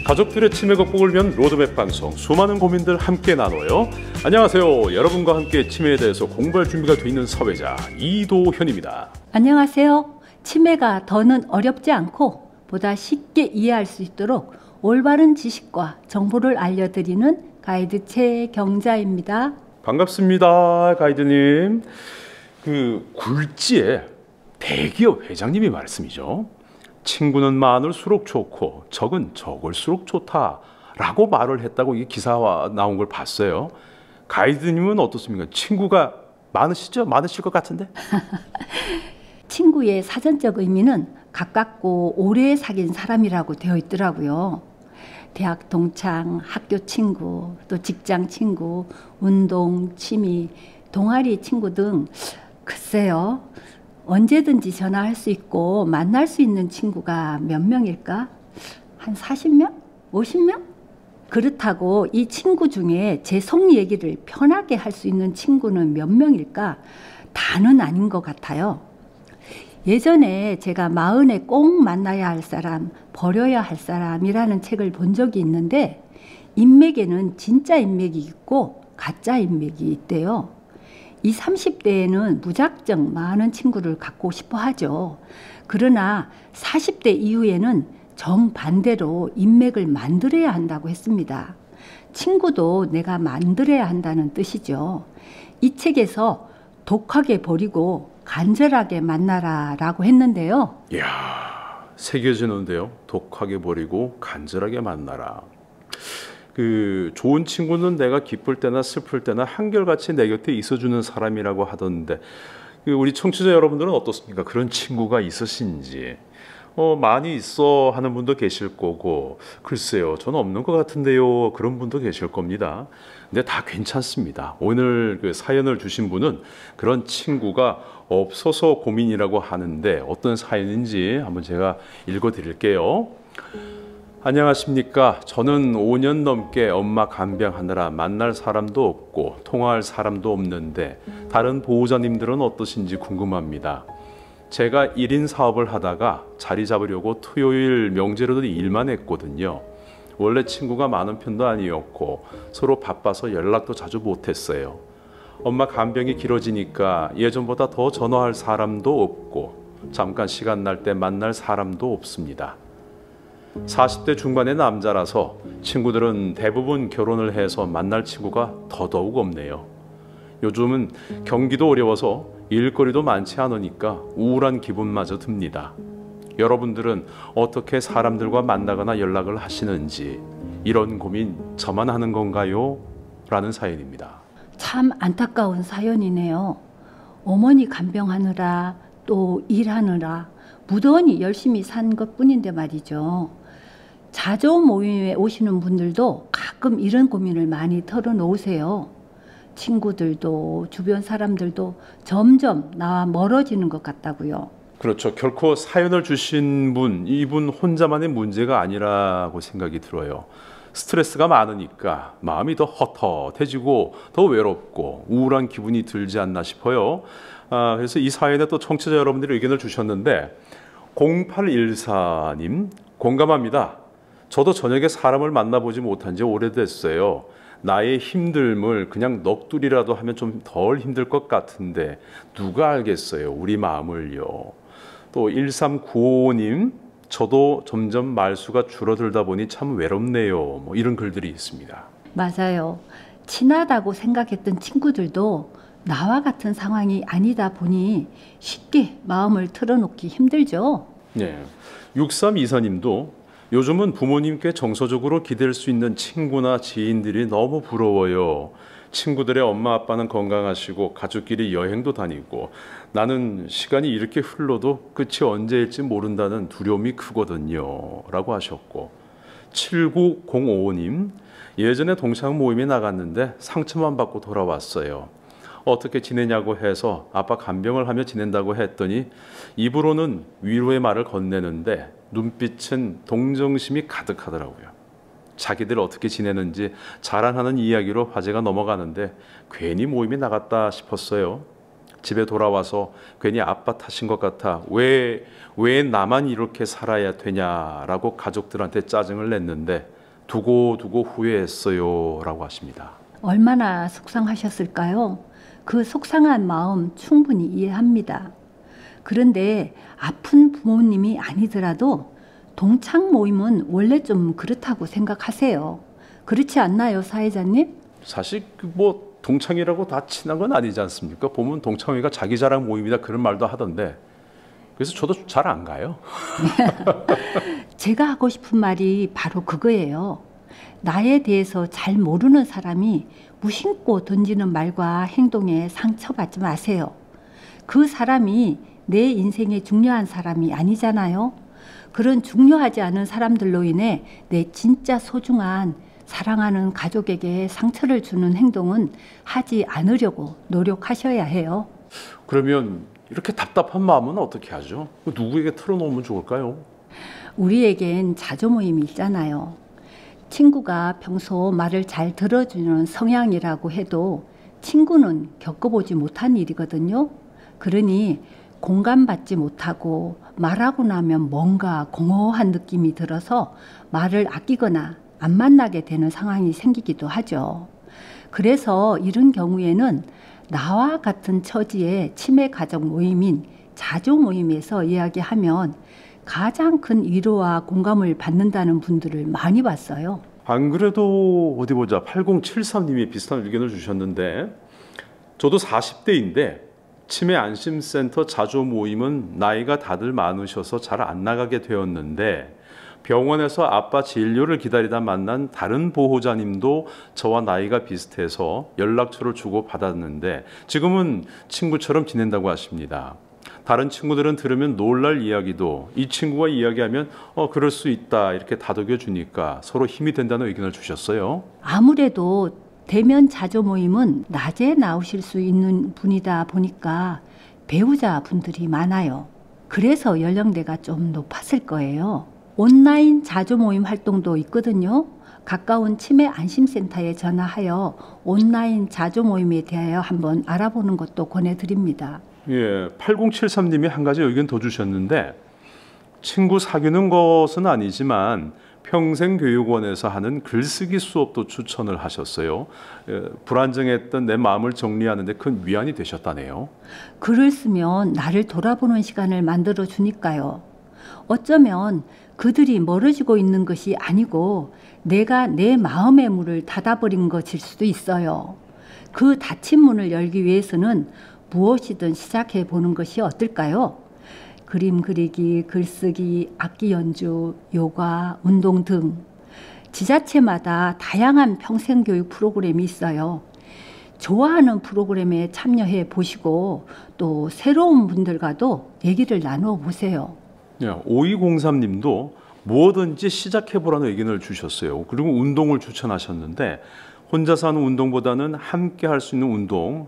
가족들의 치매 극복을 위한 로드맵 방송, 수많은 고민들 함께 나눠요. 안녕하세요. 여러분과 함께 치매에 대해서 공부할 준비가 돼 있는 사회자 이도현입니다. 안녕하세요. 치매가 더는 어렵지 않고 보다 쉽게 이해할 수 있도록 올바른 지식과 정보를 알려드리는 가이드 최경자입니다. 반갑습니다, 가이드님. 굴지의 대기업 회장님이 말씀이죠. 친구는 많을수록 좋고 적은 적을수록 좋다라고 말을 했다고 이 기사가 나온 걸 봤어요. 가이드님은 어떻습니까? 친구가 많으시죠? 많으실 것 같은데? 친구의 사전적 의미는 가깝고 오래 사귄 사람이라고 되어 있더라고요. 대학 동창, 학교 친구, 또 직장 친구, 운동, 취미, 동아리 친구 등 글쎄요. 언제든지 전화할 수 있고 만날 수 있는 친구가 몇 명일까? 한 40명? 50명? 그렇다고 이 친구 중에 제 속 얘기를 편하게 할 수 있는 친구는 몇 명일까? 다는 아닌 것 같아요. 예전에 제가 40에 꼭 만나야 할 사람, 버려야 할 사람이라는 책을 본 적이 있는데 인맥에는 진짜 인맥이 있고 가짜 인맥이 있대요. 이 30대에는 무작정 많은 친구를 갖고 싶어 하죠. 그러나 40대 이후에는 정반대로 인맥을 만들어야 한다고 했습니다. 친구도 내가 만들어야 한다는 뜻이죠. 이 책에서 독하게 버리고 간절하게 만나라 라고 했는데요. 이야, 새겨지는데요. 독하게 버리고 간절하게 만나라. 좋은 친구는 내가 기쁠 때나 슬플 때나 한결같이 내 곁에 있어주는 사람이라고 하던데 우리 청취자 여러분들은 어떻습니까? 그런 친구가 있으신지. 많이 있어 하는 분도 계실 거고, 글쎄요, 저는 없는 것 같은데요, 그런 분도 계실 겁니다. 근데 다 괜찮습니다. 오늘 사연을 주신 분은 그런 친구가 없어서 고민이라고 하는데 어떤 사연인지 한번 제가 읽어드릴게요. 안녕하십니까. 저는 5년 넘게 엄마 간병하느라 만날 사람도 없고 통화할 사람도 없는데 다른 보호자님들은 어떠신지 궁금합니다. 제가 1인 사업을 하다가 자리 잡으려고 토요일 명제로도 일만 했거든요. 원래 친구가 많은 편도 아니었고 서로 바빠서 연락도 자주 못했어요. 엄마 간병이 길어지니까 예전보다 더 전화할 사람도 없고 잠깐 시간 날 때 만날 사람도 없습니다. 40대 중반의 남자라서 친구들은 대부분 결혼을 해서 만날 친구가 더더욱 없네요. 요즘은 경기도 어려워서 일거리도 많지 않으니까 우울한 기분마저 듭니다. 여러분들은 어떻게 사람들과 만나거나 연락을 하시는지, 이런 고민 저만 하는 건가요? 라는 사연입니다. 참 안타까운 사연이네요. 어머니 간병하느라 또 일하느라 무던히 열심히 산 것뿐인데 말이죠. 자조 모임에 오시는 분들도 가끔 이런 고민을 많이 털어놓으세요. 친구들도 주변 사람들도 점점 나와 멀어지는 것 같다고요. 그렇죠. 결코 사연을 주신 분, 이분 혼자만의 문제가 아니라고 생각이 들어요. 스트레스가 많으니까 마음이 더 헛헛해지고 더 외롭고 우울한 기분이 들지 않나 싶어요. 그래서 이 사연에 또 청취자 여러분들이 의견을 주셨는데 0814님 공감합니다. 저도 저녁에 사람을 만나보지 못한 지 오래됐어요. 나의 힘듦을 그냥 넋두리라도 하면 좀 덜 힘들 것 같은데 누가 알겠어요, 우리 마음을요. 또 1395님 저도 점점 말수가 줄어들다 보니 참 외롭네요. 이런 글들이 있습니다. 맞아요. 친하다고 생각했던 친구들도 나와 같은 상황이 아니다 보니 쉽게 마음을 털어놓기 힘들죠. 네. 6324님도 요즘은 부모님께 정서적으로 기댈 수 있는 친구나 지인들이 너무 부러워요. 친구들의 엄마 아빠는 건강하시고 가족끼리 여행도 다니고 나는 시간이 이렇게 흘러도 끝이 언제일지 모른다는 두려움이 크거든요. 라고 하셨고 79055님 예전에 동창 모임에 나갔는데 상처만 받고 돌아왔어요. 어떻게 지내냐고 해서 아빠 간병을 하며 지낸다고 했더니 입으로는 위로의 말을 건네는데 눈빛은 동정심이 가득하더라고요. 자기들 어떻게 지내는지 자랑하는 이야기로 화제가 넘어가는데 괜히 모임에 나갔다 싶었어요. 집에 돌아와서 괜히 아빠 탓인 것 같아 왜 나만 이렇게 살아야 되냐라고 가족들한테 짜증을 냈는데 두고 후회했어요 라고 하십니다. 얼마나 속상하셨을까요? 그 속상한 마음 충분히 이해합니다. 그런데 아픈 부모님이 아니더라도 동창 모임은 원래 좀 그렇다고 생각하세요. 그렇지 않나요, 사회자님? 사실 뭐 동창이라고 다 친한 건 아니지 않습니까? 보면 동창회가 자기 자랑 모임이다 그런 말도 하던데 그래서 저도 잘 안 가요. 제가 하고 싶은 말이 바로 그거예요. 나에 대해서 잘 모르는 사람이 무심코 던지는 말과 행동에 상처받지 마세요. 그 사람이 내 인생에 중요한 사람이 아니잖아요. 그런 중요하지 않은 사람들로 인해 내 진짜 소중한 사랑하는 가족에게 상처를 주는 행동은 하지 않으려고 노력하셔야 해요. 그러면 이렇게 답답한 마음은 어떻게 하죠? 누구에게 털어놓으면 좋을까요? 우리에겐 자조 모임이 있잖아요. 친구가 평소 말을 잘 들어주는 성향이라고 해도 친구는 겪어보지 못한 일이거든요. 그러니 공감받지 못하고 말하고 나면 뭔가 공허한 느낌이 들어서 말을 아끼거나 안 만나게 되는 상황이 생기기도 하죠. 그래서 이런 경우에는 나와 같은 처지의 치매 가족 모임인 자조 모임에서 이야기하면 가장 큰 위로와 공감을 받는다는 분들을 많이 봤어요. 안 그래도 어디 보자 8073님이 비슷한 의견을 주셨는데 저도 40대인데 치매 안심센터 자조 모임은 나이가 다들 많으셔서 잘 안 나가게 되었는데 병원에서 아빠 진료를 기다리다 만난 다른 보호자님도 저와 나이가 비슷해서 연락처를 주고 받았는데 지금은 친구처럼 지낸다고 하십니다. 다른 친구들은 들으면 놀랄 이야기도 이 친구가 이야기하면 그럴 수 있다 이렇게 다독여 주니까 서로 힘이 된다는 의견을 주셨어요. 아무래도 대면 자조 모임은 낮에 나오실 수 있는 분이다 보니까 배우자 분들이 많아요. 그래서 연령대가 좀 높았을 거예요. 온라인 자조 모임 활동도 있거든요. 가까운 치매 안심센터에 전화하여 온라인 자조 모임에 대하여 한번 알아보는 것도 권해드립니다. 예, 8073님이 한 가지 의견 더 주셨는데 친구 사귀는 것은 아니지만 평생교육원에서 하는 글쓰기 수업도 추천을 하셨어요. 불안정했던 내 마음을 정리하는 데 큰 위안이 되셨다네요. 글을 쓰면 나를 돌아보는 시간을 만들어 주니까요. 어쩌면 그들이 멀어지고 있는 것이 아니고 내가 내 마음의 문을 닫아버린 것일 수도 있어요. 그 닫힌 문을 열기 위해서는 무엇이든 시작해 보는 것이 어떨까요? 그림 그리기, 글쓰기, 악기 연주, 요가, 운동 등 지자체마다 다양한 평생교육 프로그램이 있어요. 좋아하는 프로그램에 참여해 보시고 또 새로운 분들과도 얘기를 나누어 보세요. 5203님도 뭐든지 시작해보라는 의견을 주셨어요. 그리고 운동을 추천하셨는데 혼자서 하는 운동보다는 함께 할 수 있는 운동,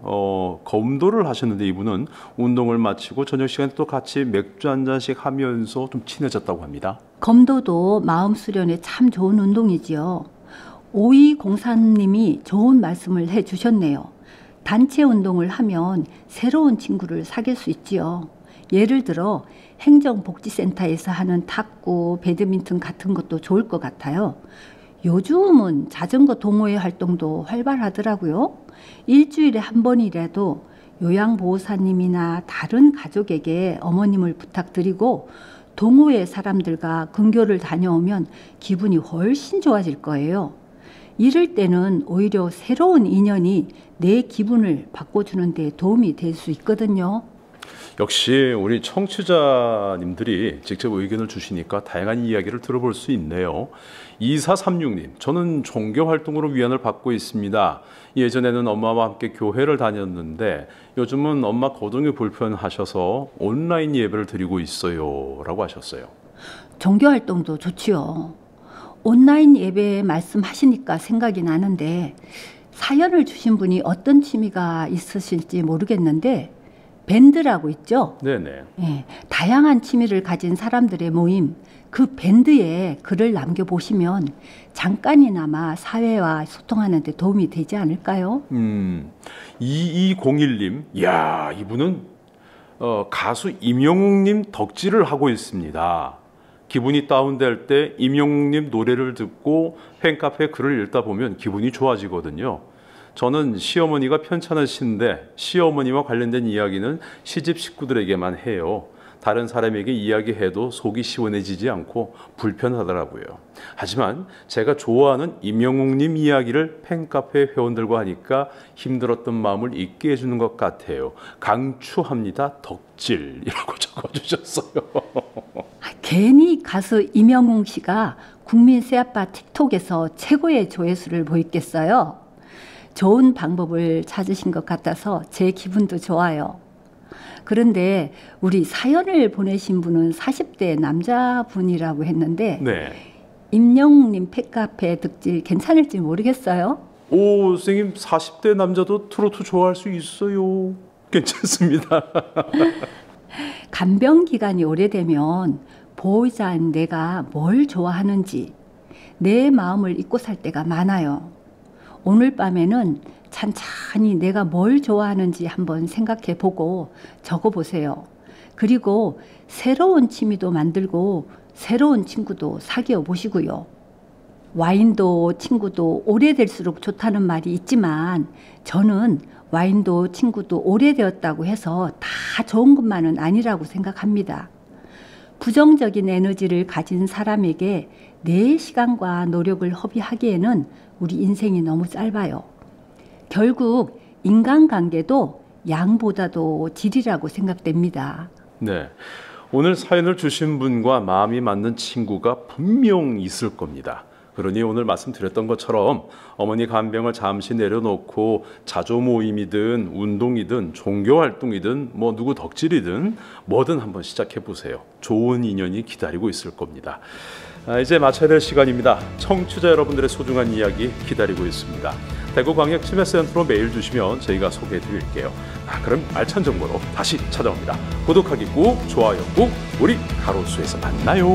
검도를 하셨는데 이분은 운동을 마치고 저녁 시간에 또 같이 맥주 한 잔씩 하면서 좀 친해졌다고 합니다. 검도도 마음 수련에 참 좋은 운동이지요. 5203님이 좋은 말씀을 해주셨네요. 단체 운동을 하면 새로운 친구를 사귈 수 있지요. 예를 들어 행정복지센터에서 하는 탁구, 배드민턴 같은 것도 좋을 것 같아요. 요즘은 자전거 동호회 활동도 활발하더라고요. 일주일에 한 번이라도 요양보호사님이나 다른 가족에게 어머님을 부탁드리고 동호회 사람들과 근교를 다녀오면 기분이 훨씬 좋아질 거예요. 이럴 때는 오히려 새로운 인연이 내 기분을 바꿔주는 데 도움이 될 수 있거든요. 역시 우리 청취자님들이 직접 의견을 주시니까 다양한 이야기를 들어볼 수 있네요. 2436님, 저는 종교활동으로 위안을 받고 있습니다. 예전에는 엄마와 함께 교회를 다녔는데 요즘은 엄마 거동이 불편하셔서 온라인 예배를 드리고 있어요 라고 하셨어요. 종교활동도 좋지요. 온라인 예배 말씀하시니까 생각이 나는데 사연을 주신 분이 어떤 취미가 있으실지 모르겠는데 밴드라고 있죠? 네네. 예, 다양한 취미를 가진 사람들의 모임, 그 밴드에 글을 남겨보시면 잠깐이나마 사회와 소통하는 데 도움이 되지 않을까요? 2201님, 이야, 이분은 가수 임영웅님 덕질을 하고 있습니다. 기분이 다운될 때 임영웅님 노래를 듣고 팬카페 글을 읽다 보면 기분이 좋아지거든요. 저는 시어머니가 편찮으신데 시어머니와 관련된 이야기는 시집 식구들에게만 해요. 다른 사람에게 이야기해도 속이 시원해지지 않고 불편하더라고요. 하지만 제가 좋아하는 임영웅님 이야기를 팬카페 회원들과 하니까 힘들었던 마음을 잊게 해주는 것 같아요. 강추합니다. 덕질이라고 적어주셨어요. 괜히 가수 임영웅 씨가 국민 새아빠 틱톡에서 최고의 조회수를 보였겠어요. 좋은 방법을 찾으신 것 같아서 제 기분도 좋아요. 그런데 우리 사연을 보내신 분은 40대 남자분이라고 했는데 네. 임영웅님 팬카페 덕질 괜찮을지 모르겠어요. 오, 선생님 40대 남자도 트로트 좋아할 수 있어요. 괜찮습니다. 간병 기간이 오래되면 보호자인 내가 뭘 좋아하는지 내 마음을 잊고 살 때가 많아요. 오늘 밤에는 찬찬히 내가 뭘 좋아하는지 한번 생각해 보고 적어 보세요. 그리고 새로운 취미도 만들고 새로운 친구도 사귀어 보시고요. 와인도 친구도 오래될수록 좋다는 말이 있지만 저는 와인도 친구도 오래되었다고 해서 다 좋은 것만은 아니라고 생각합니다. 부정적인 에너지를 가진 사람에게 내 시간과 노력을 허비하기에는 우리 인생이 너무 짧아요. 결국 인간관계도 양보다도 질이라고 생각됩니다. 네. 오늘 사연을 주신 분과 마음이 맞는 친구가 분명 있을 겁니다. 그러니 오늘 말씀드렸던 것처럼 어머니 간병을 잠시 내려놓고 자조 모임이든 운동이든 종교활동이든 뭐 누구 덕질이든 뭐든 한번 시작해 보세요. 좋은 인연이 기다리고 있을 겁니다. 이제 마쳐야 될 시간입니다. 청취자 여러분들의 소중한 이야기 기다리고 있습니다. 대구광역치매센터로 메일 주시면 저희가 소개해 드릴게요. 그럼 알찬 정보로 다시 찾아옵니다. 구독하기 꾹, 좋아요 꾹, 우리 가로수에서 만나요.